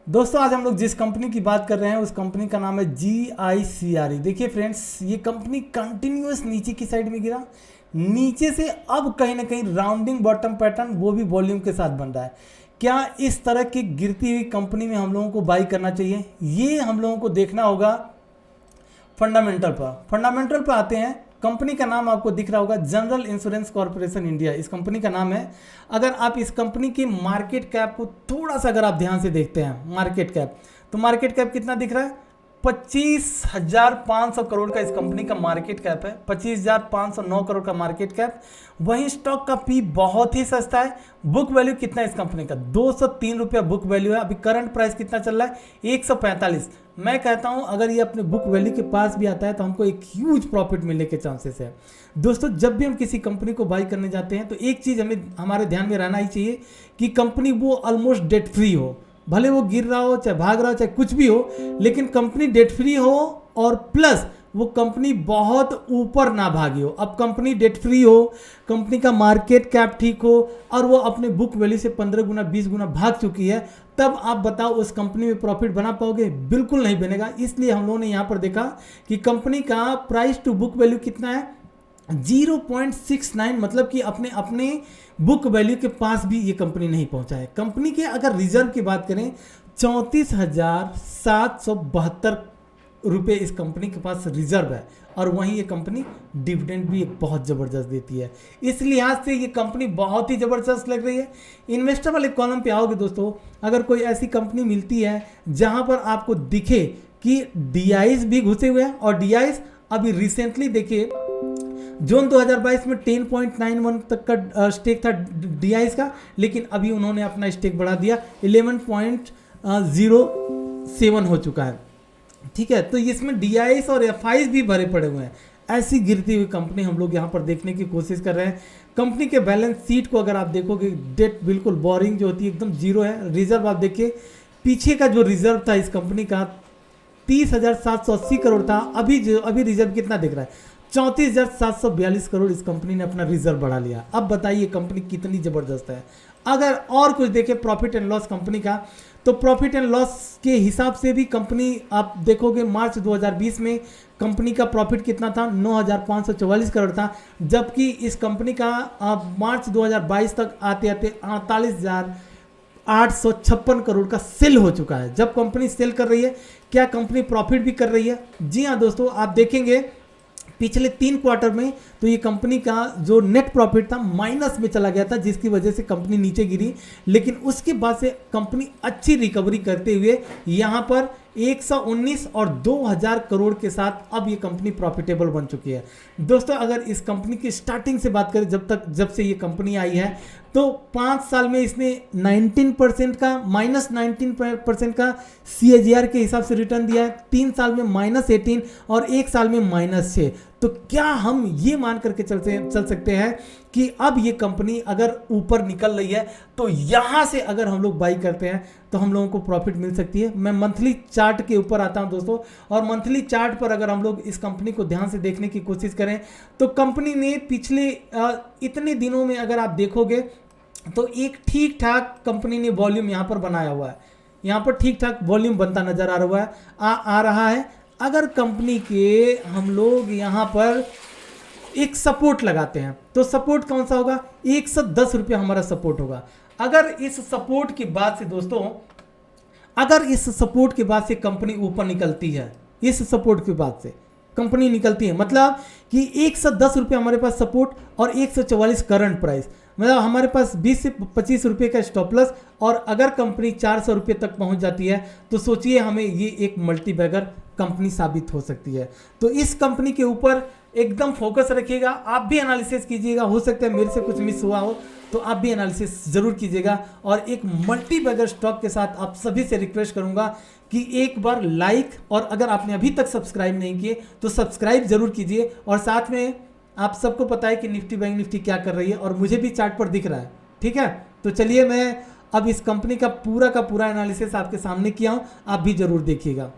दोस्तों आज हम लोग जिस कंपनी की बात कर रहे हैं उस कंपनी का नाम है GICRE। देखिए फ्रेंड्स, ये कंपनी कंटिन्यूअस नीचे की साइड में गिरा, नीचे से अब कहीं ना कहीं राउंडिंग बॉटम पैटर्न वो भी वॉल्यूम के साथ बन रहा है। क्या इस तरह की गिरती हुई कंपनी में हम लोगों को बाई करना चाहिए? ये हम लोगों को देखना होगा फंडामेंटल पर आते हैं। कंपनी का नाम आपको दिख रहा होगा, जनरल इंश्योरेंस कॉर्पोरेशन इंडिया, इस कंपनी का नाम है। अगर आप इस कंपनी की मार्केट कैप को थोड़ा सा अगर आप ध्यान से देखते हैं, मार्केट कैप, तो मार्केट कैप कितना दिख रहा है? 25,500 करोड़ का इस कंपनी का मार्केट कैप है, 25,509 करोड़ का मार्केट कैप। वहीं स्टॉक का पी बहुत ही सस्ता है। बुक वैल्यू कितना है इस कंपनी का? 203 रुपया बुक वैल्यू है। अभी करंट प्राइस कितना चल रहा है? 145। मैं कहता हूं अगर ये अपने बुक वैल्यू के पास भी आता है तो हमको एक ह्यूज प्रॉफिट मिलने के चांसेस है। दोस्तों जब भी हम किसी कंपनी को बाई करने जाते हैं तो एक चीज़ हमें हमारे ध्यान में रहना ही चाहिए कि कंपनी वो ऑलमोस्ट डेट फ्री हो। भले वो गिर रहा हो, चाहे भाग रहा हो, चाहे कुछ भी हो, लेकिन कंपनी डेट फ्री हो और प्लस वो कंपनी बहुत ऊपर ना भागी हो। अब कंपनी डेट फ्री हो, कंपनी का मार्केट कैप ठीक हो और वो अपने बुक वैल्यू से 15 गुना 20 गुना भाग चुकी है, तब आप बताओ उस कंपनी में प्रॉफिट बना पाओगे? बिल्कुल नहीं बनेगा। इसलिए हम लोगों ने यहाँ पर देखा कि कंपनी का प्राइस टू बुक वैल्यू कितना है? 0.69, मतलब कि अपने बुक वैल्यू के पास भी ये कंपनी नहीं पहुंचा है। कंपनी के अगर रिजर्व की बात करें, 34,772 रुपये इस कंपनी के पास रिजर्व है और वहीं ये कंपनी डिविडेंड भी एक बहुत ज़बरदस्त देती है। इस लिहाज से ये कंपनी बहुत ही ज़बरदस्त लग रही है। इन्वेस्टर वाले कॉलम पे आओगे दोस्तों, अगर कोई ऐसी कंपनी मिलती है जहां पर आपको दिखे कि DIs भी घुसे हुए हैं, और DIs अभी रिसेंटली देखिए जून 2022 में 10.91 तक का स्टेक था DIs का, लेकिन अभी उन्होंने अपना स्टेक बढ़ा दिया, 11.07 हो चुका है। ठीक है, तो इसमें DIs और FIs भी भरे पड़े हुए हैं। ऐसी गिरती हुई कंपनी हम लोग यहाँ पर देखने की कोशिश कर रहे हैं। कंपनी के बैलेंस शीट को अगर आप देखोगे, डेट बिल्कुल बोरिंग जो होती है एकदम जीरो है। रिजर्व आप देखिए, पीछे का जो रिजर्व था इस कंपनी का 30,780 करोड़ था, अभी रिजर्व कितना दिख रहा है? 34,742 करोड़ इस कंपनी ने अपना रिजर्व बढ़ा लिया। अब बताइए कंपनी कितनी ज़बरदस्त है। अगर और कुछ देखें प्रॉफिट एंड लॉस कंपनी का, तो प्रॉफिट एंड लॉस के हिसाब से भी कंपनी आप देखोगे मार्च 2020 में कंपनी का प्रॉफिट कितना था? 9,544 करोड़ था, जबकि इस कंपनी का मार्च 2022 तक आते आते 48,856 करोड़ का सेल हो चुका है। जब कंपनी सेल कर रही है, क्या कंपनी प्रॉफिट भी कर रही है? जी हाँ दोस्तों, आप देखेंगे पिछले 3 क्वार्टर में तो ये कंपनी का जो नेट प्रॉफिट था माइनस में चला गया था, जिसकी वजह से कंपनी नीचे गिरी। लेकिन उसके बाद से कंपनी अच्छी रिकवरी करते हुए यहाँ पर 119 और 2,000 करोड़ के साथ अब ये कंपनी प्रॉफिटेबल बन चुकी है। दोस्तों अगर इस कंपनी की स्टार्टिंग से बात करें, जब से ये कंपनी आई है, तो 5 साल में इसने 19% का -19% का CAGR के हिसाब से रिटर्न दिया है, 3 साल में -18 और 1 साल में -6। तो क्या हम ये मान करके चल सकते हैं कि अब ये कंपनी अगर ऊपर निकल रही है तो यहाँ से अगर हम लोग बाई करते हैं तो हम लोगों को प्रॉफिट मिल सकती है? मैं मंथली चार्ट के ऊपर आता हूं दोस्तों, और मंथली चार्ट पर अगर हम लोग इस कंपनी को ध्यान से देखने की कोशिश करें तो कंपनी ने पिछले इतने दिनों में अगर आप देखोगे तो एक ठीक ठाक कंपनी ने वॉल्यूम यहाँ पर बनाया हुआ है। यहाँ पर ठीक ठाक वॉल्यूम बनता नजर आ रहा है। अगर कंपनी के हम लोग यहाँ पर एक सपोर्ट लगाते हैं तो सपोर्ट कौन सा होगा? 110 रुपया हमारा सपोर्ट होगा। अगर इस सपोर्ट के बाद से दोस्तों, अगर इस सपोर्ट के बाद से कंपनी ऊपर निकलती है, इस सपोर्ट के बाद से कंपनी निकलती है, मतलब कि 110 रुपये हमारे पास सपोर्ट और 144 करंट प्राइस, मतलब हमारे पास 20 से 25 रुपये का स्टॉप लॉस, और अगर कंपनी 400 रुपये तक पहुंच जाती है तो सोचिए हमें ये एक मल्टी बैगर कंपनी साबित हो सकती है। तो इस कंपनी के ऊपर एकदम फोकस रखिएगा, आप भी एनालिसिस कीजिएगा। हो सकता है मेरे से कुछ मिस हुआ हो तो आप भी एनालिसिस जरूर कीजिएगा। और एक मल्टी बैगर स्टॉक के साथ आप सभी से रिक्वेस्ट करूंगा कि एक बार लाइक, और अगर आपने अभी तक सब्सक्राइब नहीं किए तो सब्सक्राइब जरूर कीजिए। और साथ में आप सबको पता है कि निफ्टी बैंक निफ्टी क्या कर रही है, और मुझे भी चार्ट पर दिख रहा है। ठीक है, तो चलिए मैं अब इस कंपनी का पूरा एनालिसिस आपके सामने किया हूँ, आप भी जरूर देखिएगा।